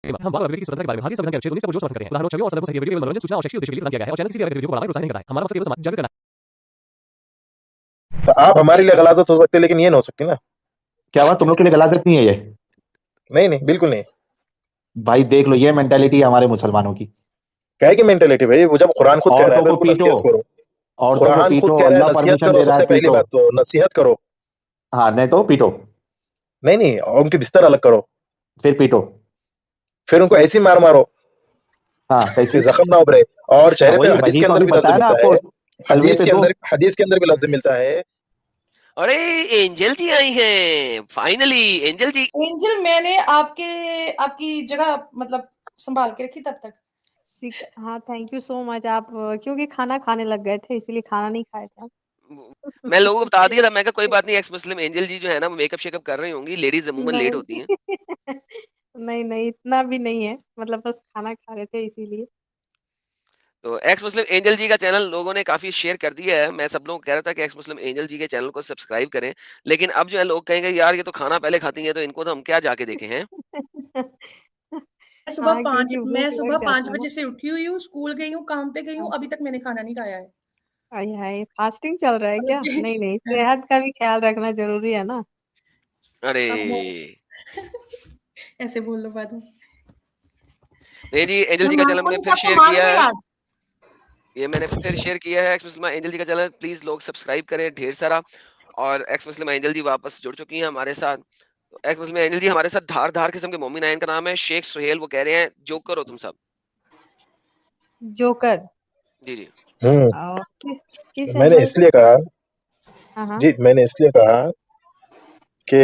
हम बार-बार व्यक्ति की स्वतंत्रता के बारे में भारतीय संविधान के अनुच्छेद 19 को जोर समर्थन करते हैं। उदाहरणों, छवियों और संदर्भों से वीडियो, मनोरंजन, सूचना और शैक्षिक उद्देश्य के लिए प्रदान किया गया है और चैनल किसी भी गतिविधियों को बढ़ाने, प्रोत्साहित नहीं करता है। हमारा मकसद केवल समाज जागरूक करना है। तो आप हमारे लिए गलाजत हो सकते, लेकिन ये नहीं हो सकती ना। क्या हुआ, तुम लोग के लिए गलाजत नहीं है ये? नहीं, बिल्कुल नहीं। भाई देख लो, ये मेंटेलिटी है हमारे मुसलमानों की। क्या है की मेंटेलिटी भाई? वो जब कुरान खुद कह रहा है औरतों को नसीहत पीटो, करो। औरतों को कुरान खुद पीटो, कह रहा है अल्लाह नसीहत परमिशन करो। दे रहा सबसे है, पहली पीटो। बात तो नसीहत करो। हाँ, नहीं तो पीटो, नहीं, उनकी बिस्तर अलग करो, फिर पीटो। फिर उनको ऐसी मार मारो हाँ कि कैसी? जख्म ना उभरे। और चेहरे पे हदीस वही के तो अंदर अभी भी लफ्ज बताया ना मिलता आपको, है। हलवे पे दो। हदीस के अंदर भी लफ्ज मिलता है। अरे एंजल जी आई हैं फाइनली। एंजल जी, एंजल मैंने आपकी जगह मतलब संभाल के रखी तब तक। हाँ, थैंक यू सो मच। आप क्योंकि खाना खाने लग गए थे, इसलिए खाना नहीं खाए थे। मैं लोगों को बता दिया था, मैं कहा कोई बात नहीं, एक्स मुस्लिम एंजल जी जो है ना मेकअप शेकअप कर रही होंगी। लेडीज अमूमन लेट होती हैं। नहीं नहीं, इतना भी नहीं है, मतलब बस खाना खा रहे थे इसीलिए। तो एक्स मुस्लिम एंजल जी का चैनल लोगों ने काफी शेयर कर दिया है। मैं सब लोगों को कह रहा था कि एक्स मुस्लिम एंजल जी के चैनल को सब्सक्राइब करें, लेकिन अब जो है लोग कहेंगे यार ये तो खाना पहले खाती हैं, तो इनको तो हम क्या जाके देखे हैं। हाँ, क्योंकि मैं भूख सुबह लग 5 जाता है ना। बजे से उठी हुई हूँ, स्कूल गई हूँ, काम पे गई हूँ, अभी तक मैंने खाना नहीं खाया है। हाय हाय, फास्टिंग चल रहा है क्या? नहीं नहीं, सेहत का भी ख्याल रखना जरूरी है ना। अरे ऐसे बोल लो बाद में। नहीं जी, एंजल जी का चैनल मैंने फिर शेयर किया है। ये मैंने फिर शेयर किया है एक्स मुस्लिम एंजल जी का चैनल। प्लीज लोग सब्सक्राइब करें ढेर सारा। और एक्स मुस्लिम एंजल जी वापस जुड़ चुकी हैं हमारे साथ। तो एक्स मुस्लिम एंजल जी हमारे साथ धार धार किस्म के मोमिन आए। इनका नाम है शेख सुहेल। वो कह रहे हैं जोकर हो तुम सब। जोकर? जी जी। किस मैंने एंगल इसलिए से? कहा जी, मैंने इसलिए कहा कि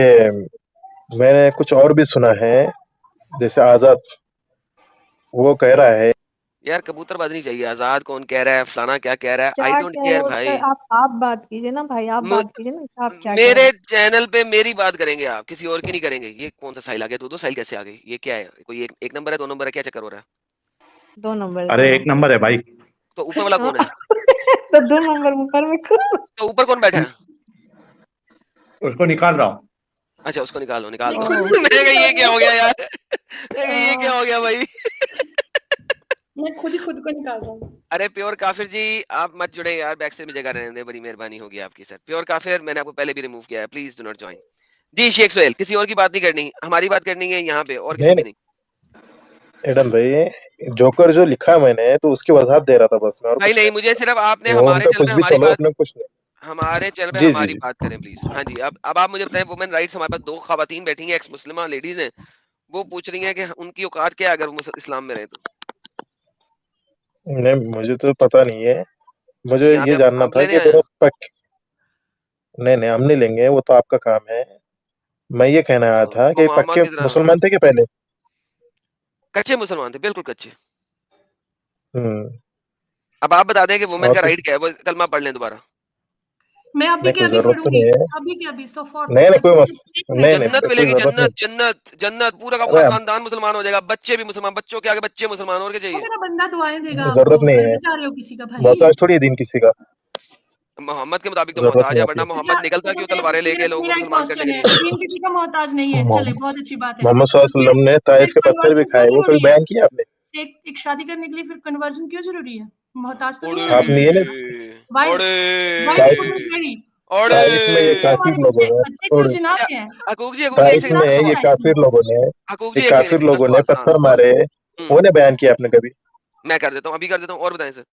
मैंने कुछ और भी सुना है, जैसे आजाद वो कह रहा है। यार कबूतरबाजी नहीं चाहिए। आजाद कौन कह रहा है, फलाना क्या कह रहा है, आई क्या डोंट कह रहे केयर हो भाई। उसका? आप बात कीजिए ना भाई, आप बात कीजिए ना, आप क्या कह रहे मेरे हैं? चैनल पे मेरी बात करेंगे आप, किसी और की नहीं करेंगे। ये कौन सा साहिल आ गया? दो साहिल कैसे आ गई? ये क्या है? कोई एक नंबर है, 2 नंबर है, क्या चक्कर हो रहा है? 2 नंबर। अरे 1 नंबर है भाई। तो ऊपर वाला कौन है? तो 2 नंबर ऊपर में तो ऊपर कौन बैठा है? उसको निकाल रहा हूँ। अच्छा उसको निकाल दो मैं कहा ये क्या हो गया यार। मैं कहा ये क्या हो गया भाई। मैं खुद को निकाल रहा हूँ। अरे प्योर काफिर जी आप मत जुड़े यार, बैक से भी जगह रहने दे, बड़ी मेहरबानी होगी आपकी सर। प्योर काफिर मैंने आपको पहले भी रिमूव किया है, प्लीज डू नॉट ज्वाइन। जी शेख सुहेल, किसी और की बात नहीं करनी, हमारी बात करनी है यहाँ पे, और किसी की नहीं। एडम भाई, जोकर जो लिखा मैंने तो उसकी वजाहत दे रहा था बस मैं, और भाई कुछ नहीं, मुझे सिर्फ आपने वो हमारे उनका चैनल कुछ पे भी हमारी चलो, बात, अपने कुछ नहीं। हमारे चैनल पे जी जी हमारी जी बात करें प्लीज। हाँ जी, अब आप मुझे बताएं, वुमेन राइट्स हमारे पास 2 खवातीन बैठी हैं, एक्स मुस्लिमा लेडीज हैं, वो पूछ रही हैं कि उनकी औकात क्या है अगर वो इस्लाम में रहे तो। नहीं, मुझे तो पता नहीं है। मुझे यहाँ पे ये जानना आप था लेने कि आए हैं? दोनों नहीं हम नहीं लेंगे, वो तो आपका काम है। मैं ये कहना आया तो था वो कि मोहम्मद पक्के की तरह मुसलमान थे कि पहले? कच्चे मुसलमान थे, बिल्कुल कच्चे। हम्म। अब आप बता दें कि वुमेन और का कुछ राइट क्या है, वो कलमा पढ़ लें दोबारा। मैं अभी नहीं, के कोई अभी जरूरत तो पढ़ूंगी, नहीं है। अभी के अभी सो फॉर नहीं कोई मिनट नहीं जन्नत कोई मिलेगी, जरूरत नहीं। जन्नत जन्नत जन्नत, पूरा का अरे पूरा खानदान मुसलमान हो जाएगा, बच्चे भी मुसलमान, बच्चों के आगे बच्चे मुसलमान, और क्या चाहिए? मेरा बंदा दुआएं देगा जरूरत आपको, नहीं है, करना चाह रहे हो किसी का भाई? मोहताज थोड़ी है दीन किसी का। मोहम्मद के मुताबिक तो जरूरत मोहताज नहीं है, है वरना अपनी। अच्छा मोहम्मद निकलता क्यों तलवारें लेके लोगों को मेरा एक मुसलमान करने क्वेश्चन के है, लिए। दीन किसी का मोहताज नहीं है, चले बहुत अच्छी बात है। मोहम्मद सल्लल्लाहु अलैहि वसल्लम ने ताइफ के पत्थर भी कन्वर्जन क्यों खाए, वो कभी जरूरी है? बयान किया आपने? एक शादी करने के लिए फिर कन्वर्जन क्यों जरूरी है? मोहताज तो नहीं ओड़े होना आपने ये नहीं चाहिए। वाई ओड़े वाई ताइफ कुडंट मैरी? ओड़े ताइफ में ये काफिर हमारे लोगों बच्चे ने बच्चे क्यों और जिनाब क्या? के हैं? हकूक जी एक ताइफ सेकंड, में इसका ये सवाल। काफिर लोगों ने हकूक ये जी एक सेकंड, काफिर इसका लोगों ने सवाल। हाँ पत्थर मारे, उन्हें बयान किया आपने कभी? मैं कर देता हूँ, अभी कर देता हूँ, और बताएं सर।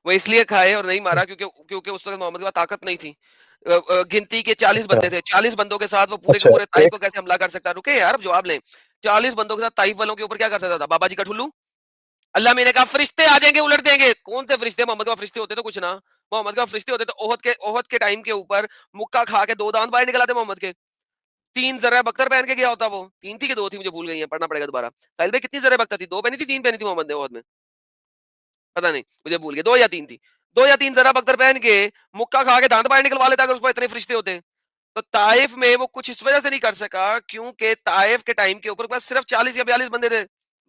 वो इसलिए खाए और नहीं मारा क्योंकि क्योंकि उस वक्त मोहम्मद के पास ताकत नहीं थी। गिनती के 40 अच्छा बंदे थे, 40 बंदों के साथ वो पूरे के अच्छा पूरे ताइफ एक को कैसे हमला कर सकता है? रुके यार, अब जवाब लें। 40 बंदों के साथ ताइफ वालों के ऊपर क्या कर सकता था? बाबा जी का ठुल्लू। अल्लाह मैंने कहा फरिश्ते आ जाएंगे, उलट देंगे। कौन से फरिश्ते? मोहम्मद का फरिश्ते होते तो कुछ ना। मोहम्मद का फरिश्ते होते तो ओहद के टाइम के ऊपर मुक्का खा के 2 दांत बाहर निकलाते मोहम्मद के। 3 जर्रा बख्तर पहन के गया होता वो। 3 थी कि 2 थी, मुझे भूल गई है, पढ़ना पड़ेगा दोबारा। साहिल भाई कितनी जर्रा बख्तर थी? 2 पहनी थी, 3 पहनी थी मोहम्मद ने ओहद में? पता नहीं, मुझे भूल गया, 2 या 3 थी। 2 या 3 जरा बख्तर पहन के मुक्का खा के दांत बाहर निकलवा लेता अगर उसको इतने फरिश्ते होते। तो ताइफ में वो कुछ इस वजह से नहीं कर सका क्योंकि ताइफ के टाइम के ऊपर बस सिर्फ 40 या 42 बंदे थे।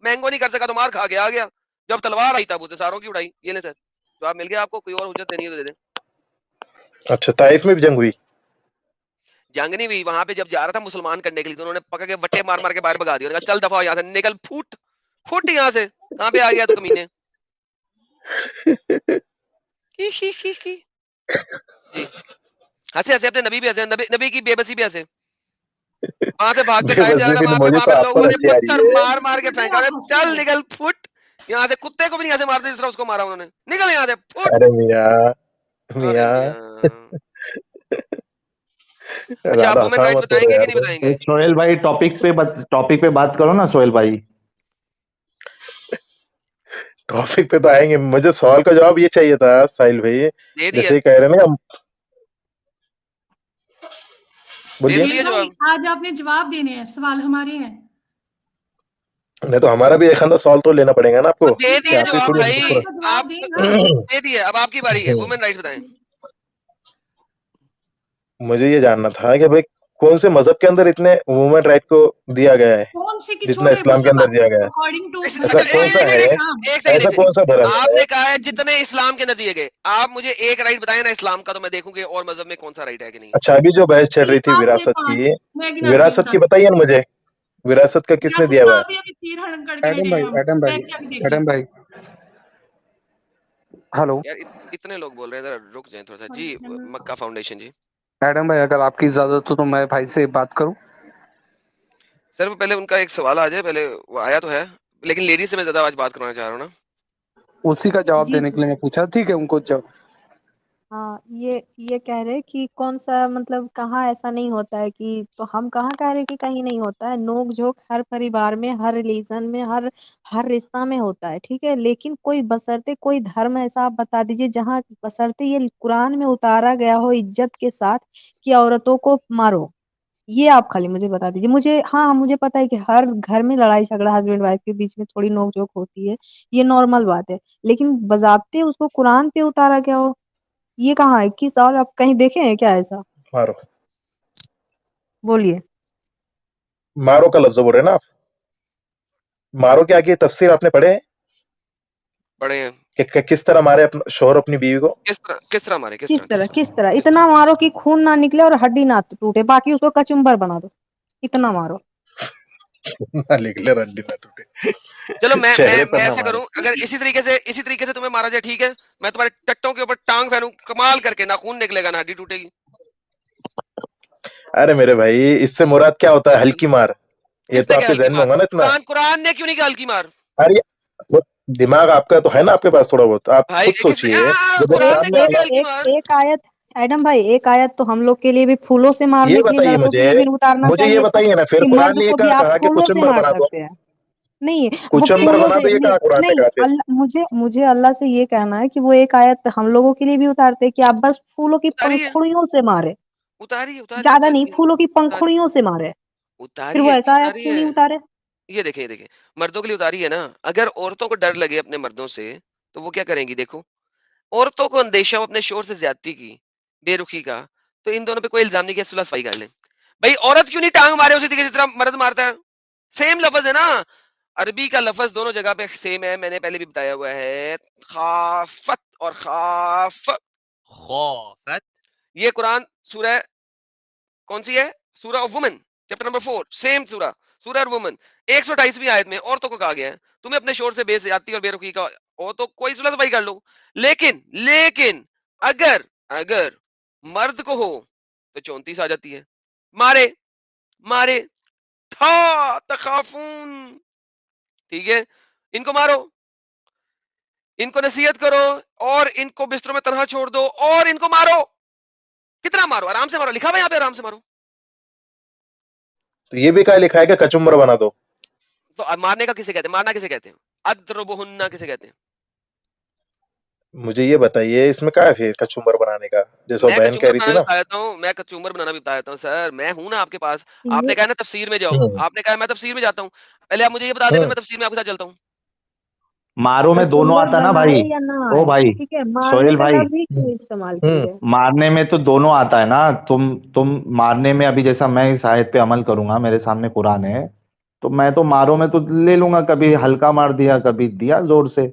मैंगो नहीं कर सका तो मार खा के आ गया। जब तलवार आई तब उसने सारों की उड़ाई। ये ले सर, जवाब मिल गया आपको। कोई और हुज्जत देनी है तो दे दें। अच्छा, ताइफ में भी जंग हुई? जंग नहीं हुई, वहां पे जब जा रहा था मुसलमान करने के लिए तो उन्होंने पकड़ के बट्टे मार मार के बाहर भगा दिया। चल दफा यहाँ से, निकल फूट। फुट यहाँ से, कहाँ पे आ गया तू कमीने? ही। जी, हँसे-हँसे अपने नबी भी हँसे, नबी की बेबसी भी हँसे। वहाँ से भाग के साइड जा बेबसी रहा था, भी नहीं, वहाँ पे मुझे वहाँ तो पे आप लोगों पर ने हंसी आ रही पत्थर है। मार-मार के मुझे फेंका, आप अबे हंसी चल है। निकल फुट यहाँ से, कुत्ते को भी नहीं यहाँ से मारते जिस तरह उसको मारा उन्होंने। निकल यहाँ से फुट। अरे मियाँ, अरे मियाँ, मियाँ। अच्छा आप ज़्यादा वुमेन हँसा राइट्स मत करो बताएंगे कि यार नहीं तुम। बताएंगे? सोहेल भाई टॉपिक पे बात करो ना सोहेल भाई। टॉपिक पे तो आएँगे, मुझे सवाल का जवाब ये चाहिए था साहिल भाई, दे दिया, जैसे ये कह रहे हैं ना, दे बोलिए। दिए भाई जवाब। आज आपने जवाब देने हैं, सवाल हमारे हैं। नहीं तो हमारा भी एक आधा सवाल तो लेना पड़ेगा ना आपको, तो दे कि दिए आप ही जवाब थोड़ी भाई, पूरा। का जवाब आप दें ना। दे दिए, अब आपकी बारी है, वुमेन राइट्स बताएं। मुझे ये जानना था कि भाई कौन से मजहब के अंदर इतने वुमेन राइट को दिया गया है, कौन से की जितना छोड़े इस्लाम के मतलब अंदर दिया गया है? अकॉर्डिंग टू ऐसा मतलब कौन सा है, इस्लाम। एक सेकंड ऐसा कौन सा धर्म है? आपने कहा है जितने इस्लाम के अंदर दिए गए, आप मुझे एक राइट बताएं ना इस्लाम का, तो मैं देखूं कि और मजहब में कौन सा राइट है कि नहीं। अच्छा, अभी जो बहस चल रही थी आप दे विरासत 5, की, मैं गिनाती हूँ विरासत की 10। बताइए ना मुझे, विरासत का किसने विरासत दिया का हुआ है? अभी अभी चीर हरण करके हटे हैं हम, एडम भाई, बैठ जाके देख लें। एडम भाई, हेलो यार इतने लोग बोल रहे हैं, जरा रुक जाएं थोड़ा सा। जी मक्का फाउंडेशन जी। एडम भाई, अगर आपकी इजाजत हो तो मैं भाई से बात करूं? सर पहले उनका एक सवाल आ जाए, पहले वो आया तो है, लेकिन लेडीज से मैं ज्यादा आज बात करना चाह रहा हूँ ना। उसी का जवाब जी देने के लिए मैं पूछा, ठीक है उनको जब। हाँ, ये कह रहे कि कौन सा मतलब कहाँ ऐसा नहीं होता है कि, तो हम कहाँ कह रहे कि कहीं नहीं होता है। नोक झोंक हर परिवार में, हर रिलीजन में, हर रिश्ता में होता है, ठीक है। लेकिन कोई बशर्ते कोई धर्म ऐसा आप बता दीजिए जहाँ बशर्ते ये कुरान में उतारा गया हो इज्जत के साथ कि औरतों को मारो। ये आप खाली मुझे बता दीजिए। मुझे हाँ, मुझे पता है कि हर घर में लड़ाई झगड़ा हस्बैंड वाइफ के बीच में थोड़ी नोक झोंक होती है, ये नॉर्मल बात है। लेकिन बजाबते उसको कुरान पे उतारा गया हो, ये कहाँ है? किस और आप कहीं देखे हैं क्या ऐसा? मारो, बोलिए। मारो का लफ्ज बोल रहे हैं ना आप? मारो क्या की तफसीर आपने पढ़े हैं बड़े हैं कि किस तरह मारे अपना शोहर अपनी बीवी को? किस तरह मारे, किस तरह इतना मारो कि खून ना निकले और हड्डी ना टूटे, बाकी उसको कचुम्बर बना दो, इतना मारो। ना निकले रंडी ना टूटे, चलो मैं चेहरे पर ना ऐसे मारे। करूं, अगर इसी तरीके से तुम्हें मारा जाए, ठीक है, मैं तुम्हारे टट्टों के ऊपर टांग फेरूं, कमाल करके ना खून निकलेगा ना हड्डी टूटेगी। अरे मेरे भाई, इससे मुराद क्या होता है हल्की मार? ये तो किसने कहा आपके हल्की जहन में मार? होगा ना इतना। कुरान ने क्यों नहीं कहा हल्की मार? अरे तो दिमाग आपका तो है ना, आपके पास थोड़ा बहुत, आप भाई खुद सोचिए। जब एक कुरान ने सामने कहा एक कि अल्लाह, हल्की एक मार। एक आयत, एडम भाई, एक आयत तो हम लोग के लिए भी फूलों से ये मारने के लिए, बताइए लड़कों के लिए भी उतारना मुझे ये चाहिए था बताइए ना, फिर कि कुरान मर्द ने ये को भी कहा आप कहा कि फूलों से कुचम्बर मार बना दो, सकते हैं। नहीं, वो कुचम्बर फूलों बना दो, से ये नहीं, कहा कुरान ने नहीं कहा फिर? अल्लाह मुझे अल्लाह से ये कहना है कि वो एक आयत हम लोगों के लिए भी उतारते हैं कि आप बस फूलों की उतारी है, पंखुड़ियों से मारे, उतारी ज्यादा नहीं, है, फूलों की उतारी पंखुड़ियों से मारे। फिर उतारी वो है, ऐसा आयत उतारी क्यों है। नहीं उतारे? ये देखें मर्दों के लिए उतारी है ना। अगर औरतों को डर लगे अपने मर्दों से, तो वो क्या करेंगी? देखो, औरतों को अंदेशा हो अपने शोर से ज्यादती की, बेरुखी का, तो इन दोनों पे कोई इल्जाम नहीं किया, सुलह सफाई कर ले। भाई औरत क्यों नहीं टांग मारे उसी तरीके जिस तरह मर्द मारता है? सेम लफ्ज है ना, अरबी का लफ्ज दोनों जगह पे सेम है, मैंने पहले भी बताया हुआ है। खाफत और खाफ, खौफत। ये कुरान सूरह कौन सी है? सूरह of women, chapter number 4, same सूरह, सूरह और वुमेन, 128वीं आयत में औरतों को कहा गया है तुम्हें अपने शोर से बेइज्जती और बेरुखी का हो तो कोई सुलह सफाई कर लो। लेकिन अगर अगर मर्द को हो तो 34 आ जाती है, मारे मारे था तखाफून, ठीक है, इनको मारो, इनको नसीहत करो, और इनको बिस्तरों में तनहा छोड़ दो, और इनको मारो। कितना मारो? आराम से मारो, लिखा हुआ यहाँ पे आराम से मारो। तो ये भी कहा लिखा है कि कचुम्बर बना दो? तो अब मारने का किसे कहते हैं? मारना किसे कहते हैं? अद्रबुहुन्ना किसे कहते हैं? मुझे ये बताइए, इसमें क्या है फिर कचुम्बर बनाने का, जैसा मैं बहन कह कचूमर रही बनाना थी भी ना? बता देता हूँ, मैं कचूमर बनाना भी बता देता हूँ सर, मैं हूं ना आपके पास। ये आपने कहा ना तफसीर में जाओ, हम्म, आपने कहा मैं तफसीर में जाता हूँ, पहले आप मुझे ये बता दे, फिर हम्म। मैं तफसीर में आपके साथ चलता हूँ। मारो में दोनों कचुम्बर आता ना भाई। बनाए या ना ओ आए, भाई, ठीक है, मारने सोहेल का भाई, लफ्ज ही क्यों इस्तेमाल की हम्म। है? मारने में तो दोनों आता है ना। तुम मारने में, अभी जैसा मैं इस आयत पे अमल करूंगा, मेरे सामने कुरान है, तो मैं तो मारो में तो ले लूंगा, कभी हल्का मार दिया, कभी दिया जोर से।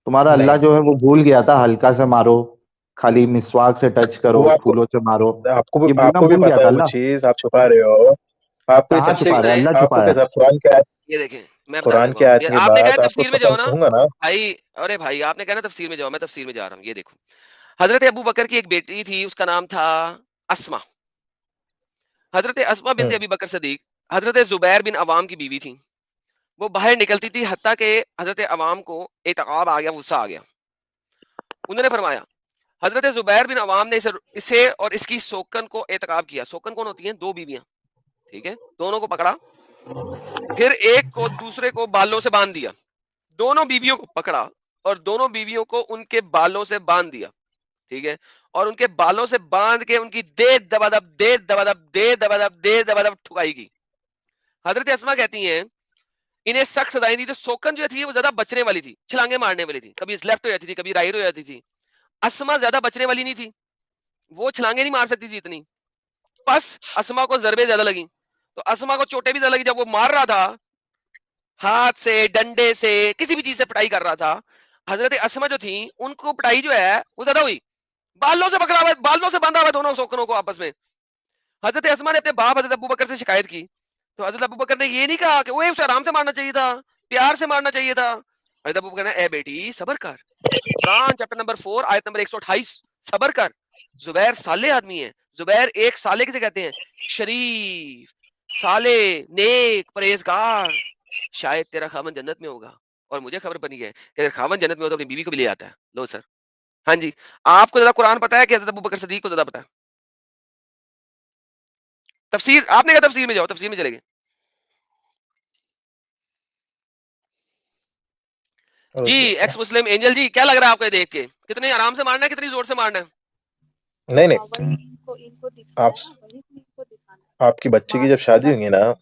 तुम्हारा अल्लाह नहीं, जो है वो भूल गया था, हल्का से मारो, खाली मिसवाक से टच करो, वो आपको फूलों से मारो, आपको भी ये बोलना आपको भी भूल गया पता था है वो अल्लाह। चीज, आप छुपा रहे हो। आपको ये कहाँ अच्छे, छुपा रहा है? सुने, अल्लाह छुपा आपको रहा है। कैसा कुरान का ये देखें, मैं बता कुरान रहा की हूँ आयत ये के आपने कहा बाद आपको तफसीर में पता जाओ ना कहूंगा ना। भाई। अरे भाई आपने कहा ना तफसीर में जाओ, मैं तफसीर में जा रहा हूँ। ये देखो, हजरत अबू बकर की एक बेटी थी, उसका नाम था अस्मा। हजरत अस्मा बिनत अबी बकर सदीक हजरत जुबैर बिन अवाम की बीवी थी। वो बाहर निकलती थी, हत्ता के हजरत अवाम को एतकाब आ गया, गुस्सा आ गया। उन्होंने फरमाया, हजरत जुबैर बिन अवाम ने इसे और इसकी सोकन को एतकाब किया। सोकन कौन होती हैं? दो बीवियां, ठीक है। दोनों को पकड़ा, फिर एक को दूसरे को बालों से बांध दिया। दोनों बीवियों को पकड़ा और दोनों बीवियों को उनके बालों से बांध दिया, ठीक है। और उनके बालों से बांध के उनकी दे दबादब ठुकाई की। हजरत अस्मा कहती हैं, इन्हें सख्त सजाएं दी। तो सोकन जो थी वो ज्यादा बचने वाली थी, छलांगे मारने वाली थी। कभी लेफ्ट हो जाती थी, कभी राइट हो जाती थी। अस्मा ज्यादा बचने वाली नहीं थी, वो छलांगे नहीं मार सकती थी इतनी। बस अस्मा को जरबे ज्यादा लगी, तो अस्मा को चोटें भी ज्यादा लगी। जब वो मार रहा था हाथ से, डंडे से, किसी भी चीज से पिटाई कर रहा था, हजरत अस्मा जो थी उनको पिटाई जो है वो ज्यादा हुई। बालों से पकड़ा हुआ, बालों से बांधा हुआ दोनों सोकनों को आपस में। हजरत अस्मा ने अपने बाप हजरत अबू बकर से शिकायत की, तो हजरत अबू बकर ने ये नहीं कहा कि वो उसे आराम से मारना चाहिए था, प्यार से मारना चाहिए था। हजरत अबू बकर ने, ए बेटी सबर कर, कुरान चैप्टर नंबर 4 आयत नंबर 128, सबर कर। जुबैर साले आदमी है। जुबैर एक साले किसे कहते हैं? शरीफ, साले, नेक, परहेजगार। शायद तेरा खावन जन्नत में होगा, और मुझे खबर बनी है कि अगर खावन जन्नत में हो तो अपनी बीवी को भी ले आता है। लो सर। हाँ जी, आपको ज्यादा कुरान पता है कि हजरत अबू बकर सदीक को ज्यादा पता है? तफसीर आपने कहा तफसीर में जाओ, तफसीर में चलेंगे। जी एक्स मुस्लिम एंजल जी, क्या लग रहा है आपको ये देख के? कितने आराम से मारना है, कितनी जोर से मारना है? नहीं नहीं, वही इनको दिखाना आप है ना, वही तो इनको दिखाना है। आपकी बच्ची की जब शादी होगी ना,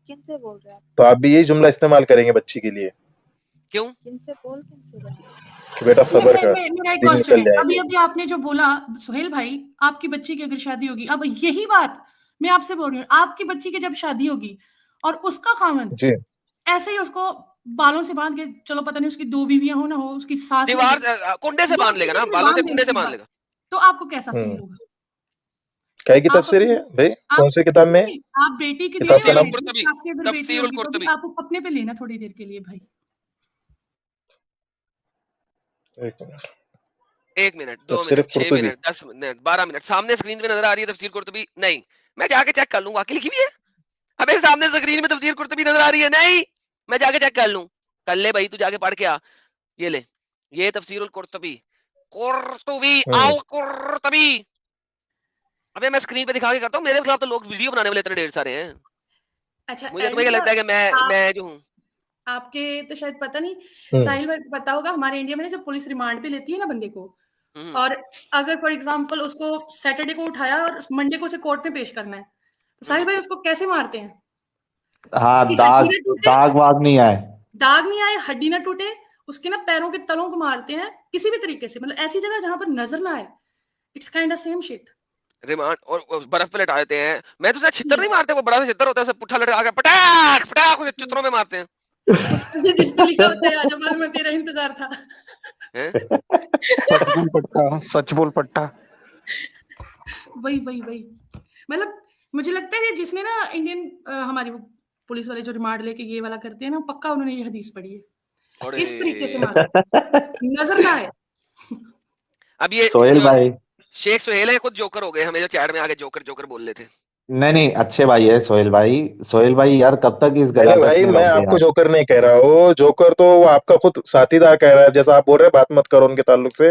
किन से बोल रहे हैं आप? तो आप भी यही जुमला इस्तेमाल करेंगे बच्ची के लिए क्यों? किन से रहे हैं? कि बेटा सबर कर, मेरा एक दिन क्वेश्चन निकल है। अभी जाएंगे। अभी आपने जो बोला सुहेल भाई, आपकी बच्ची की अगर शादी होगी, अब यही बात मैं आपसे बोल रही हूँ, आपकी बच्ची की जब शादी होगी और उसका खामन जी, ऐसे ही उसको बालों से बांध के, चलो पता नहीं उसकी दो बीवियां हो ना हो, उसकी सास दीवार लगे, कुंडे से वो बांध लेगा किसी ना, से भी बालों से बांध दे कुंडे से उसकी बांध बात, लेगा। तो आपको कैसा फील होगा? क्या की आप तफसीर है अपनी भाई? कौन सी किताब में है? नहीं, आप बेटी की दे किताब रहे का हो, नाम? बेटी कुर्तबी, आपकी अगर बेटी तफसीरुल होगी तो भी कुर्तबी। आपको अपने पे लेना थोड़ी देर के लिए भाई। एक मिनट। एक मिनट, 2 तफसीर minute, 6 Qurtubi. Minute, 10 minute, 12 minute, सामने स्क्रीन पे नजर आ रही है तफसीर कुर्तबी? नहीं, मैं जाके चेक कर लूंगा कि लिखी हुई है। हमें सामने स्क्रीन में तफसीर कुर्तबी नजर आ रही है? नहीं, मैं जाके चेक कर लूं। कर ले भाई, तू जाके पढ़ के आ। ये ले, ये तफसीरुल कुर्तबी, कुर्तबी अल कुर्तबी। अबे मैं स्क्रीन पे दिखा के करता हूँ, मेरे खिलाफ तो लोग वीडियो बनाने वाले इतने ढेर सारे हैं। अच्छा मुझे तुम्हें क्या मतलब लगता है कि मैं जो हूँ? आपके तो शायद पता नहीं, हम्म। साहिल भाई को पता होगा, हमारे इंडिया में ना जब पुलिस रिमांड पे लेती है ना बंदे को, हम्म, और अगर फॉर एग्जांपल उसको सैटरडे को उठाया और मंडे को उसे कोर्ट में पेश करना है, तो साहिल भाई उसको कैसे मारते हैं? हाँ, उसकी दाग हड्डी ना टूटे, दाग वाग नहीं आए। दाग नहीं आए, हड्डी ना टूटे, उसके ना पैरों के तलों को मारते हैं किसी भी तरीके से, मतलब ऐसी जगह जहां पर नजर ना आए। It's kind of same shit. Remand और बर्फ पे लटा देते हैं। मैं तो छितर नहीं मारते, वो बड़ा सा छितर होता है, उसे पुट्ठा लटा के पटाख पटाख उसे चित्रों में मारते हैं। उस पर से जिस पे लिखा होता है आजा बाल में तेरा इंतजार था। हैं? सच बोल पट्टा, सच बोल पट्टा। वही वही वही, मतलब मुझे लगता है कि जिसने ना इंडियन हमारी वो पुलिस वाले जो रिमांड लेके ये वाला करते हैं ना, पक्का उन्होंने ये हदीस पढ़ी है, इस तरीके से अरे मारो नजर ना आए। अब ये सोहेल भाई, शेख सुहेल है, खुद जोकर हो गए, हमें जो चैट में आके जोकर जोकर बोल रहे थे। नहीं नहीं, अच्छे भाई है सोहेल भाई। सोहेल भाई यार, कब तक इस नहीं नहीं गलादत भाई, में मैं रहोगे आपको यार? जोकर नहीं कह रहा हूँ। जोकर तो वो आपका खुद साथीदार कह रहा है। जैसा आप बोल रहे हैं बात मत करो उनके ताल्लुक से,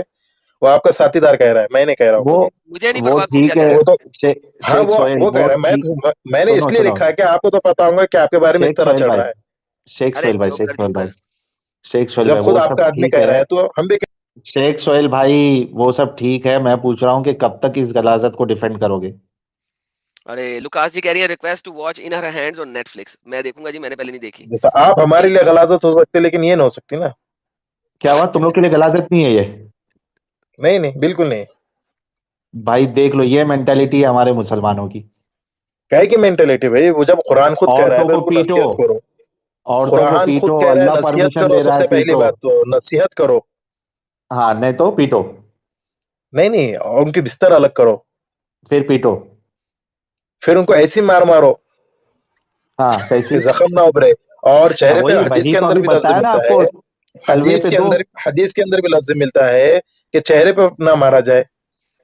वो आपका साथीदार कह रहा है, मैं नहीं कह रहा हूँ वो खुद। मुझे नहीं वो परवाह कौन क्या ठीक कह है। रहा वो तो शे, हाँ, शेख सोहेल वो कह वो रहा है। ठीक। मैंने सुनो इसलिए सुनो, लिखा है कि आपको तो पता होगा कि आपके बारे में इस शेख तरह सोहेल चल भाई, रहा है। शेख है। अरे सोहेल भाई, शेख जोकर सोहेल भाई, जोकर। शेख सोहेल जब भाई, खुद वो आपका सब आदमी ठीक कह रहा है। है तो हम भी शेख सोहेल भाई, वो सब ठीक है। मैं पूछ रहा हूँ कि कब तक इस गलाजत को डिफेंड करोगे? अरे लुकास जी कह रही है request to watch in her hands on Netflix. मैं देखूंगा जी, मैंने पहले नहीं देखी। जैसा आप हमारे लिए गलाजत हो सकते, लेकिन ये ना हो सकती ना। क्या हुआ, तुम लोग के लिए गलाजत नहीं है ये? नहीं नहीं, बिल्कुल नहीं। भाई देख लो, ये मेंटेलिटी है हमारे मुसलमानों की। क्या की मेंटेलिटी भाई? वो जब कुरान खुद कह रहा है औरतों भाई को उनको पीटो, नसीहत करो। औरतों को कुरान खुद पीटो, कह रहा है अल्लाह नसीहत परमिशन करो। दे रहा है, सबसे पहली पीटो। बात तो नसीहत करो। हाँ, नहीं तो पीटो, नहीं नहीं, और उनकी बिस्तर अलग करो, फिर पीटो। फिर उनको ऐसी मार मारो हाँ कि कैसी? जख्म ना उभरे। और चेहरे पे वही हदीस वही के तो अंदर अभी भी लफ्ज बताया ना मिलता आपको, है, तलवे पे दो। हदीस के अंदर भी लफ्ज मिलता है कि चेहरे पे ना मारा जाए।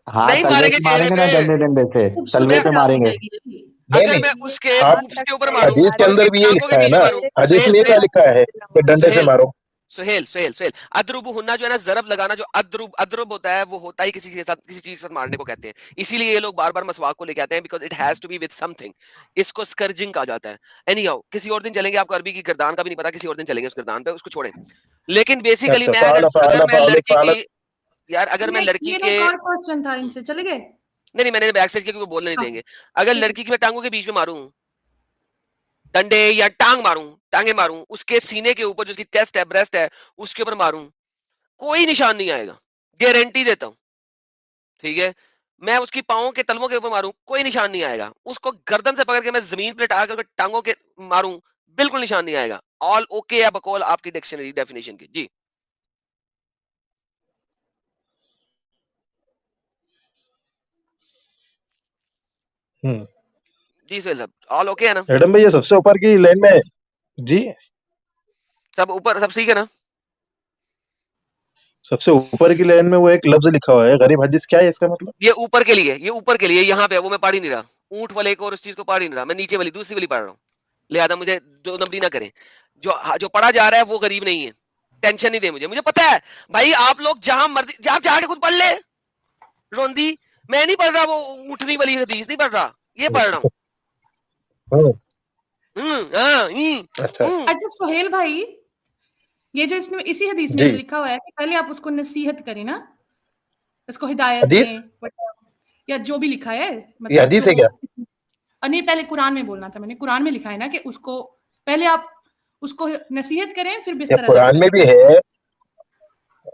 हाँ नहीं तलवे मारेंगे पे चेहरे मारेंगे पे। ना, डंडे डंडे से तलवे खूबसूरती पे खराब हो मारेंगे। जाएगी ये। नहीं अगर नहीं, मैं ये उसके आप जहाँ उसके तक ऊपर है मारूं हदीस के तो उसके अंदर भी ये टांगों के लिखा है बीच में ना, मारूं। हदीस सुहेल में ये क्या सुहेल लिखा है कि डंडे से सुहेल मारो। सुहेल सुहेल सुहेल अद्रुब हुन्ना जो है ना, जरब लगाना, जो अद्रुब अद्रुब होता है वो होता ही किसी के साथ, किसी चीज के साथ मारने को कहते हैं। इसीलिए ये लोग बार बार मसवाक को लेके आते हैं, because it has to be with something. इसको स्कर्जिंग कहा जाता है। एनी हाउ किसी और दिन चलेंगे, आपको अरबी की गर्दान का भी नहीं पता, किसी और दिन चलेंगे उस गर्दान पे, उसको छोड़ें। लेकिन बेसिकली अच्छा, मैं फाला अगर फाला अगर मैं फाउल लड़की फाला। की, यार अगर मैं लड़की ये ना के, एक और क्वेश्चन था, इनसे चले गए। नहीं मैंने बैक स्टेज के वो बोलने नहीं हाँ, देंगे। अगर ठीक है। लड़की की मैं टांगों के बीच में मारूं डंडे, या टांगे मारूं उसके सीने के ऊपर, जो उसकी चेस्ट है, ब्रेस्ट है, उसके ऊपर मारूं, कोई निशान नहीं आएगा, गारंटी देता हूं। ठीक है, मैं उसकी पांवों के तलवों के ऊपर मारूं, कोई निशान नहीं आएगा। उसको गर्दन से पकड़ के मैं जमीन पे लटा कर टांगों के मारूं, बिल्कुल निशान नहीं आएगा। ऑल ओके या बकौल आपकी डिक्शनरी डेफिनेशन की। जी हम्म। जी सुहेल साहब, ऑल ओके है ना? एडम भाई, ये सबसे ऊपर की लाइन में जी, सब ऊपर, सब ठीक है ना? सबसे ऊपर की लाइन में वो एक लफ्ज लिखा हुआ है गरीब हदीस, क्या है इसका मतलब? ये ऊपर के लिए, ये ऊपर के लिए, यहाँ पे है, वो मैं पढ़ ही नहीं रहा। ऊंट वाले को और उस चीज को पढ़ ही नहीं रहा, मैं नीचे वाली दूसरी वाली पढ़ रहा हूँ। लिहाजा मुझे दो नंबरी ना करें। जो जो पढ़ा जा रहा है वो गरीब नहीं है, टेंशन नहीं दे मुझे, मुझे पता है भाई। आप लोग जहां मर्जी जहां जाके खुद पढ़ ले रोंदी। मैं नहीं पढ़ रहा वो ऊँटनी वाली हदीस, नहीं पढ़ रहा, ये पढ़ रहा हूँ। हम्म, हाँ, अच्छा अच्छा सुहेल भाई, ये जो इसने इसी हदीस में जी। जो लिखा हुआ है कि पहले आप उसको नसीहत करें ना, इसको हिदायत हदीस, दें, या जो भी लिखा है, ये मतलब हदीस जो है क्या? नहीं, पहले कुरान में बोलना था मैंने। कुरान में लिखा है ना कि उसको पहले आप उसको नसीहत करें, फिर या बिस्तर अलग कुरान में करें। भी है?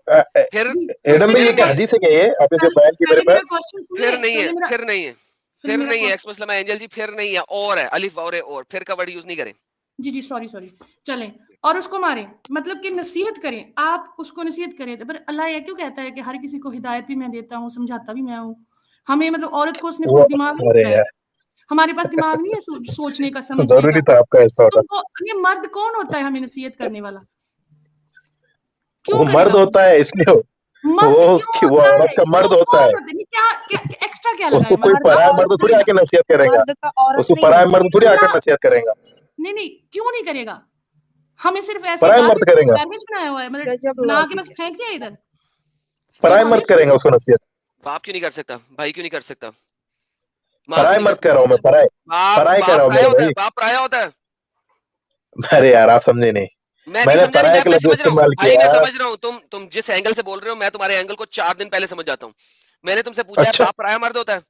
फिर एडम उससे भाई, ये पहले क्या हदीस है क्या? ये आपने जो बयान की मेरे पहले मेरा पास? क्वेश्चन फिर सुनिए, नहीं है, पहले मेरा फिर नहीं है, फिर फिर मेरा नहीं है। क्वेश्चन। एक्स मुस्लिम एंजल जी, फिर नहीं है, और है, अलिफ और है, और फिर का वर्ड यूज नहीं करें। जी जी, सॉरी सॉरी, चलें। और उसको मारें, मतलब कि नसीहत करें, आप उसको नसीहत करें। तो पर अल्लाह ये क्यों कहता है कि हर किसी को हिदायत भी मैं देता हूँ, समझाता भी मैं हूँ? हमें मतलब औरत को उसने वो, खुद दिमाग नहीं अरे दिया है, यार, हमारे पास दिमाग नहीं है सोचने का, समझने जरूरी का। था आपका ऐसा तो होना। ये मर्द कौन होता है हमें नसीहत करने वाला? क्यों वो करेगा मर्द वो? होता है इसलिए मर्द वो क्यों उसकी, वो होता औरत है? का क्यों मर्द होता कौन है। होता है? ये क्या, क्या एक्स्ट्रा क्या लगा उसको है? कोई मर्द मर्द का पराया औरत मर्द थोड़ी करेगा। आके नसीहत करेगा। मर्द का औरत उसको नहीं पराया होता। मर्द थोड़ी आकर अल्लाह, नसीहत करेगा। नहीं, क्यों नहीं करेगा? हमें सिर्फ ऐसे पराया मर्द गार्बेज करेगा, गार्बेज बनाया हुआ है, मतलब गजब बना के लॉजिक बस है। फेंक दिया इधर। जब पराया हमें मर्द करेगा उसको नसीहत। बाप क्यों नहीं कर सकता? भाई क्यों नहीं कर सकता? माँ क्यों पराया नहीं कर मर्द कह रहा हूँ सकती? मैं, पराया। बाप पराया कह बाप रहा हूँ पराया मेरे होता है, भाई। बाप पराया होता है। अरे यार, आप समझे नहीं। मैं नहीं मैंने समझा, नहीं पराया का मैं लफ्ज समझ रहा हूँ इस्तेमाल भाई, मैं किया। समझ रहा हूँ। तुम जिस एंगल से बोल रहे हो, मैं तुम्हारे एंगल को 4 दिन पहले समझ जाता हूँ। मैंने तुमसे पूछा है, अच्छा, बाप पराया मर्द होता है?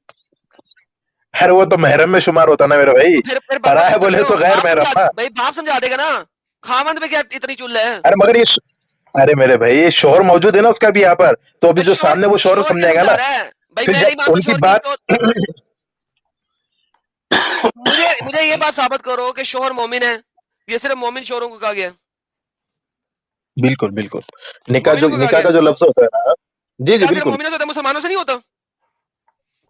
अरे वो तो महरम में शुमार होता ना मेरे भाई। तो फिर बकवास पराया क्यों कर बोले रहे हो? तो गैर बाप महरम समझा ना। भाई, बाप समझा देगा ना। खामंद पे क्या इतनी चुल है? अरे मगर ये अरे मेरे भाई, ये शोहर मौजूद है ना उसका भी यहाँ पर, तो अभी तो जो शोर सामने वो शोहर शोर क्या समझाएगा समझा ना। रहा है भाई? फिर मैं नहीं जब मानता उनकी शोर की। बात शोर, मुझे मुझे ये बात साबित करो कि शोहर मोमिन है। ये सिर्फ मोमिन शोहरों को कहा गया है, बिल्कुल बिल्कुल, मोमिनों को कहा निकाह गया का है। जो लफ्ज होता है ना। जी जी निकाह सिर्फ बिल्कुल। मोमिनों से होता है, मुसलमानों से नहीं होता। जी,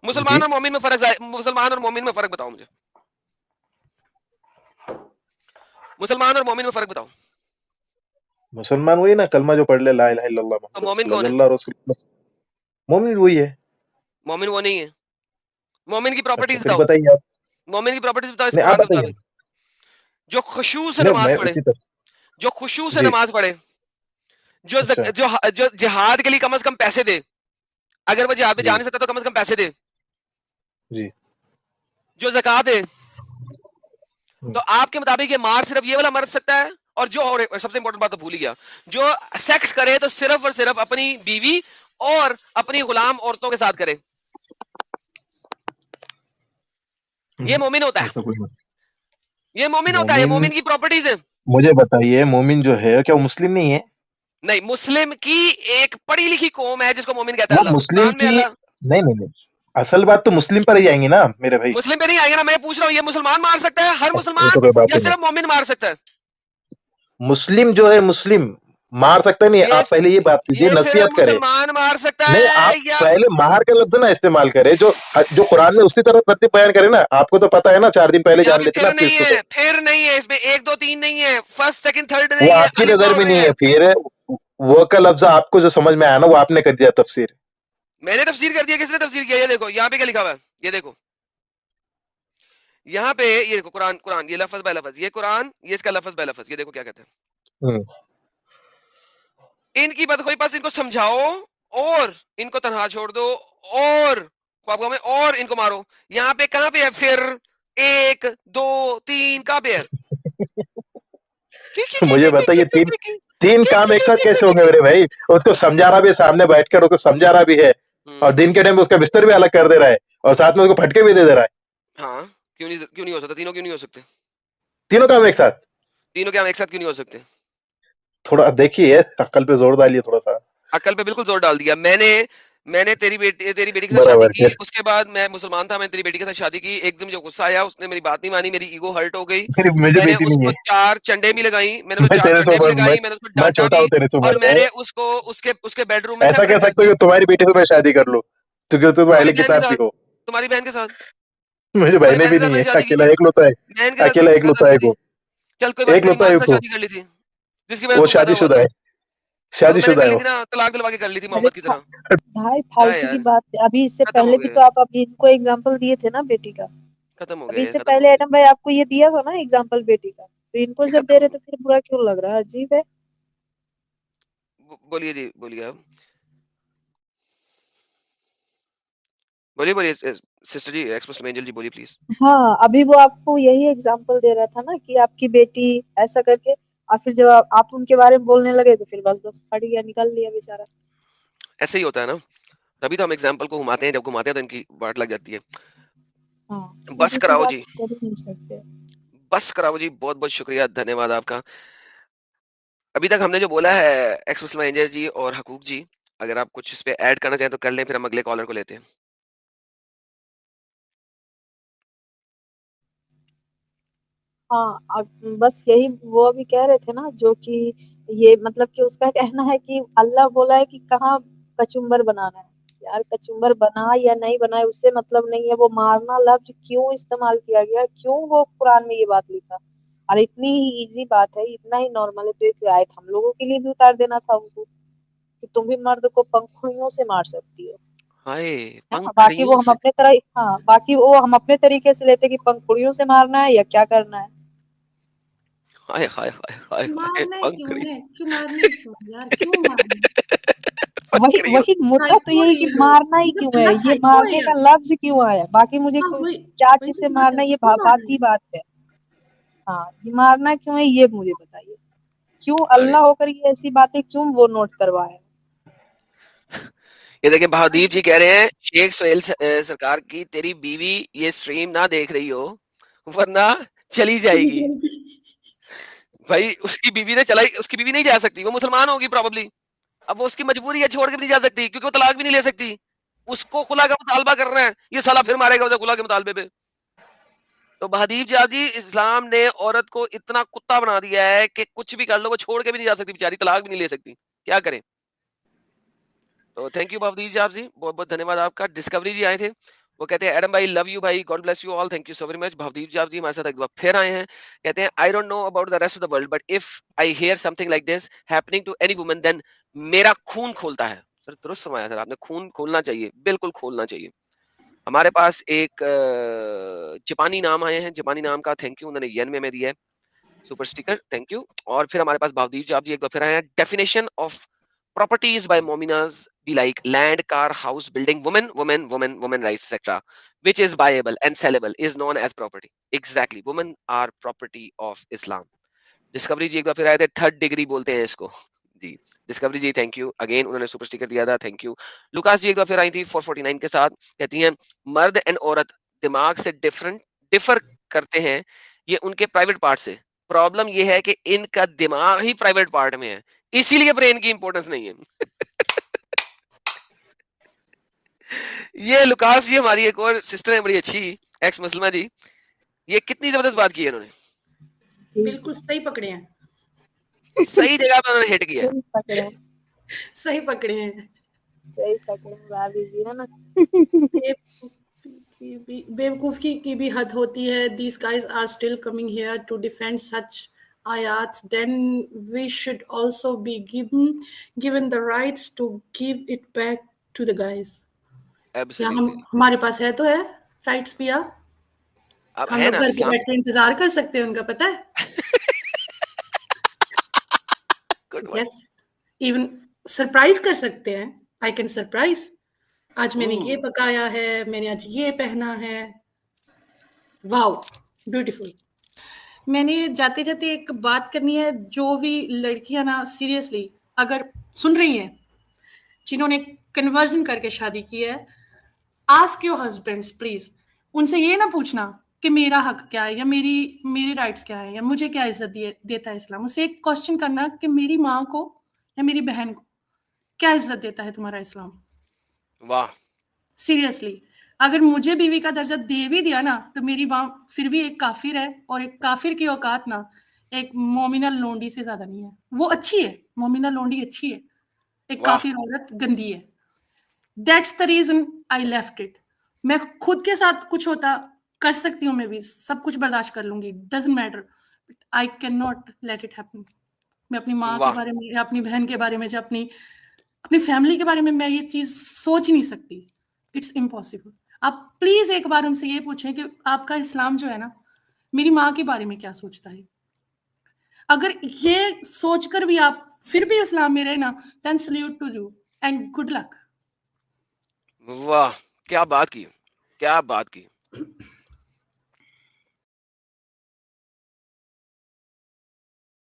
मुसलमान और मोमिन में फर्क, मुसलमान और मोमिन में फर्क बताओ मुझे। मुसलमान और मोमिन में फर्क बताओ। मुसलमान वही ना, कलमा जो पढ़ ले, ला इलाहा इल्लल्लाह तो मुहम्मद मोमिन रसूलुल्लाह, कौन जो है? अल्लाह रसूल। मोमिन वही है। मोमिन वो नहीं है। मोमिन की अच्छा, प्रॉपर्टीज फिर बताओ। बताइए आप। मोमिन की प्रॉपर्टीज बताओ इस नहीं, आप कुरान के बताइए। मुताबिक। जो खुशू से नहीं, नमाज मैं पढ़े, उतनी तक। जो खुशू से जी। नमाज पढ़े, जो अच्छा। जो जिहाद के लिए कम से कम पैसे दे। अगर वो जिहाद में जा जी नहीं सकता तो कम से कम पैसे दे। जी। जो ज़कात दे। तो आपके मुताबिक ये मार सिर्फ ये वाला मर सकता है? और जो, और सबसे इंपॉर्टेंट बात तो भूल ही गया, जो सेक्स करे तो सिर्फ और सिर्फ अपनी बीवी और अपनी गुलाम औरतों के साथ करे, ये मोमिन होता है। ऐसा कोई मत। ये मोमिन होता है, ये मोमिन, मोमिन की प्रॉपर्टीज है। मुझे बताइए, मोमिन जो है क्या वो मुस्लिम नहीं है? नहीं, मुस्लिम की एक पढ़ी लिखी कौम है जिसको मोमिन कहता है वो अल्लाह मुस्लिम कुरान में। की, अल्लाह नहीं नहीं नहीं, असल बात तो मुस्लिम पर ही आएंगी ना मेरे भाई। मुस्लिम पे नहीं आएगा ना, मैं पूछ रहा हूँ, ये मुसलमान मार सकता है हर ये मुसलमान, तो कोई बात या ही नहीं। सिर्फ मोमिन मार सकता है? मुस्लिम जो है, मुस्लिम मार सकता नहीं है। ये आप पहले ये बात कीजिए, सिर्फ नसीहत करें। मुसलमान मार सकता नहीं, है आप या पहले मार का लफ्ज ना इस्तेमाल करें, जो कुरान में उसी तरह तरतीब बयान करे ना। आपको तो पता है ना, 4 दिन पहले यहाँ जान पे लेते ना फिर आप नहीं चीज को। है, तो फिर नहीं है इसमें, 1 2 3 नहीं है, फर्स्ट सेकंड थर्ड वो नहीं है, आपकी अलिफ नजर और में रे नहीं है। है, फिर वो का लफ्ज आपको जो समझ में आया ना, वो आपने कर दिया तफसीर। मैंने तफसीर कर दिया, किसने तफसीर किया? ये देखो यहाँ पे क्या लिखा हुआ है, ये देखो यहाँ पे, ये देखो कुरान, कुरान ये लफ्ज बाय लफ्ज, ये कुरान, ये इसका लफ्ज बाय लफ्ज, ये देखो क्या कहते हैं। हम्म। इनकी बदखोई पास इनको समझाओ और इनको तनहा छोड़ दो और ख्वाबों में और इनको मारो। यहाँ पे कहाँ पे है फिर 1 2 3 कहाँ पे है? मुझे बताइए, तीन काम एक साथ कैसे होंगे मेरे भाई? उसको समझा रहा भी है, सामने बैठकर उसको समझा रहा भी है, और दिन के टाइम उसका बिस्तर भी अलग कर दे रहा है, और साथ में उसको फटके भी दे दे रहा है। हाँ, क्यों नहीं हो सकता? तीनों क्यों नहीं हो सकते? तीनों काम एक साथ? तीनों काम एक साथ क्यों नहीं हो सकते? थोड़ा देखिए, अक्ल पे जोर डालिए थोड़ा सा। अकल पे बिल्कुल जोर डाल दिया मैंने तेरी बेटी के साथ शादी बराबर की, फिर। उसके बाद मैं मुसलमान था, मैंने तेरी बेटी के साथ शादी की, एकदम जो गुस्सा आया उसने मेरी बात नहीं मानी, मेरी ईगो हर्ट हो गई, मुझे मैंने बेटी नहीं उसको है। 4 चंडे भी लगाई, मैंने उसको मैं 4 तेरे से चंडे भी उम्र लगाई, मैंने उसको मैं डांटा छोटा भी, हूँ तेरे से और उम्र में। मैंने उसको उसके बेडरूम में ऐसा कह सेपरेट कर सकते हो दिया। कि तुम्हारी बेटी से मैं शादी कर लूं, क्योंकि तुम तुम्हारी अहले बहन के किताब की साथ, हो। तुम्हारी बहन के साथ, मुझे तुम्हारी बहनें बहन भी के साथ नहीं है, मैंने शादी की अकेला थी, एकलौता है। बहन के साथ अकेला किसके साथ एकलौता शादी है की को। थी? चल कोई बात नहीं, तेरी एकलौता माँ है के साथ को। शादी कर ली थी, जिसकी वजह वो से तू पैदा हुआ शादीशुदा था, है। तो मैंने शादीशुदा कर है ली वो। थी ना, तलाक दिलवा के कर ली थी अरे मोहम्मद की तरह। भाई क्या फालतू की यार, बात है। अभी इससे खत्म हो पहले भी गए, तो आप अभी इनको एग्जाम्पल दिए थे ना बेटी का। खत्म हो अभी गए, इससे खत्म हो पहले गए, एडम भाई आपको ये दिया था ना एग्जाम्पल बेटी का, तो इनको ये जब दे खत्म। रहे तो फिर बुरा क्यों लग रहा है? अजीब है। बोलिए जी, बोलिए आप, बोलिए बोलिए सिस्टर जी, एक्स एंजल जी, बोलिए प्लीज। हाँ, अभी वो आपको यही एग्जाम्पल दे रहा था ना कि आपकी बेटी ऐसा करके, और फिर जब आप उनके बारे में बोलने लगे तो फिर बस बस फट गया, निकल लिया बेचारा। ऐसे ही होता है ना, तभी तो हम एग्जाम्पल को घुमाते हैं, जब घुमाते हैं तो इनकी वाट लग जाती है। हाँ, बस सीधी सी कराओ बात जी, कर ही नहीं सकते। बस कराओ जी, बहुत बहुत शुक्रिया, धन्यवाद आपका। अभी तक हमने जो बोला है, एक्स मुस्लिम एंजल जी और हकूक जी, अगर आप कुछ इस पे ऐड करना चाहें तो कर लें, फिर हम अगले कॉलर को लेते हैं। हाँ, बस यही वो अभी कह रहे थे ना, जो कि ये मतलब कि उसका कहना है कि अल्लाह बोला है कि कहाँ कचुम्बर बनाना है। यार कचुम्बर बना या नहीं बनाए उससे मतलब नहीं है, वो मारना लफ्ज क्यों इस्तेमाल किया गया, क्यों वो कुरान में ये बात लिखा। और इतनी ही इजी बात है, इतना ही नॉर्मल है, तो एक आयत हम लोगों के लिए भी उतार देना था उनको कि तुम भी मर्द को पंखुड़ियों से मार सकती हो। हाय, है ना? बाकी पंखड़ियों वो हम से, अपने तरह, हाँ बाकी वो हम अपने तरीके से लेते कि पंखुड़ियों से मारना है या क्या करना है। हाय हाय हाय हाय हाय, मारना है क्यों पंखड़ी। है? क्यों मारना है क्यों यार? क्यों मारना है? वही पंखड़ियों, वही मुद्दा तो साइको यही है कि ये लोग, मारना ही मतलब क्यों है, गलत ये साइको है मारने ये। का लफ्ज क्यों आया, बाकी मुझे हाँ, कोई वही क्या वही किससे तो बात मारना है, है, ये क्यों बात मारना ही है? बात है। हाँ, ये मारना क्यों है ये मुझे बताइए, क्यों अरे अल्लाह होकर ये ऐसी बातें क्यों वो नोट करवाए। ये देखिए, महादीप जी कह रहे हैं, शेख सुहेल सरकार की तेरी बीवी ये स्ट्रीम ना देख रही हो, वरना चली जाएगी। भाई उसकी बीवी ने चलाई, उसकी बीवी नहीं जा सकती, वो मुसलमान होगी प्रॉब्ली, अब वो उसकी मजबूरी है, छोड़ के भी नहीं जा सकती, क्योंकि वो तलाक भी नहीं ले सकती। उसको खुला का मुतालबा कर रहे हैं, ये साला फिर मारेगा उसे खुला के मुतालबे पे। तो बहादीप जी, इस्लाम ने औरत को इतना कुत्ता बना दिया है कि कुछ भी कर लो, वो छोड़ के भी नहीं जा सकती बेचारी, तलाक भी नहीं ले सकती, क्या करें। तो थैंक यू भवदीप जी, बहुत बहुत धन्यवाद आपका। डिस्कवरी जी आए थे, वो कहते हैं एडम भाई लव यू भाई, God bless you all, thank you so very much. Bhavdeep ji हमारे साथ एक बार फिर आए हैं, कहते हैं I don't know about the rest of the world, but if I hear something like this happening to any woman, then मेरा खून खोलता है। सर दुरुस्त फरमाया सर आपने, खून खोलना चाहिए, बिल्कुल खोलना चाहिए। हमारे पास एक जापानी नाम आए हैं, जापानी नाम का थैंक यू, उन्होंने येन में दिया है सुपर स्टिकर, थैंक यू। और फिर हमारे पास भवदीप जी एक बार फिर आए हैं, definition of properties by Mominas be like land, car, house, building, women rights, etc., which is buyable and sellable is known as property. Exactly, women are property of Islam. Discovery ji एक बार फिर आए थे, थर्ड डिग्री बोलते हैं इसको जी। Discovery ji thank you again, उन्होंने सुपर स्टिकर दिया था, थैंक यू। लुकास जी एक बार फिर आई थी 449 के साथ, कहती हैं मर्द एंड औरत दिमाग से डिफर करते हैं, ये उनके प्राइवेट पार्ट से, प्रॉब्लम ये है कि इनका दिमाग ही प्राइवेट पार्ट में है, इसीलिए ब्रेन की इंपॉर्टेंस नहीं है। ये लुकास जी हमारी एक और सिस्टर है बड़ी अच्छी, एक्स मुस्लिमा जी, ये कितनी जबरदस्त बात की है इन्होंने। बिल्कुल सही पकड़े हैं। सही जगह पे उन्होंने हिट किया। सही पकड़े हैं, सही पकड़े हैं। सही पकड़े हैं भाभी जी, है ना? बेवकूफ की भी हद होती है। These guys are still coming here to defend such ayats. Then we should also be given the rights to give it back to the guys. या एब्सोल्युटली। हमारे पास है तो है राइट्स भी। अब हम है लोग ना घर पे इस्लाम। बैठ के इंतजार कर सकते हैं उनका, पता है? Good one. Yes, even surprise कर सकते हैं। आई कैन सरप्राइज, आज मैंने ये पकाया है, मैंने आज ये पहना है। Wow, beautiful. मैंने जाते जाते एक बात करनी है, जो भी लड़कियां ना सीरियसली अगर सुन रही हैं, जिन्होंने कन्वर्जन करके शादी की है, आस्क योर हस्बैंड्स प्लीज। उनसे ये ना पूछना कि मेरा हक क्या है या मेरे राइट्स क्या है या मुझे क्या इज्जत देता है इस्लाम। उसे एक क्वेश्चन करना कि मेरी माँ को या मेरी बहन को क्या इज्जत देता है तुम्हारा इस्लाम। वाह। सीरियसली, अगर मुझे बीवी का दर्जा दे भी दिया ना, तो मेरी माँ फिर भी एक काफिर है, और एक काफिर की औकात ना एक मोमिना लोंडी से ज्यादा नहीं है। वो अच्छी है, मोमिना लोंडी अच्छी है, एक वाह। काफिर औरत गंदी है। That's the reason I left it. मैं खुद के साथ कुछ होता कर सकती हूँ, मैं भी सब कुछ बर्दाश्त कर लूंगी, doesn't matter, I can not let it happen. मैं अपनी माँ के वाह। बारे में या अपनी बहन के बारे में या अपनी अपनी फैमिली के बारे में मैं ये चीज सोच नहीं सकती। It's impossible. आप प्लीज एक बार उनसे ये पूछें कि आपका इस्लाम जो है ना, मेरी माँ के बारे में क्या सोचता है। अगर ये सोचकर भी आप फिर भी इस्लाम में रहे ना, then salute to you and good luck. वाह, क्या बात की, क्या बात की।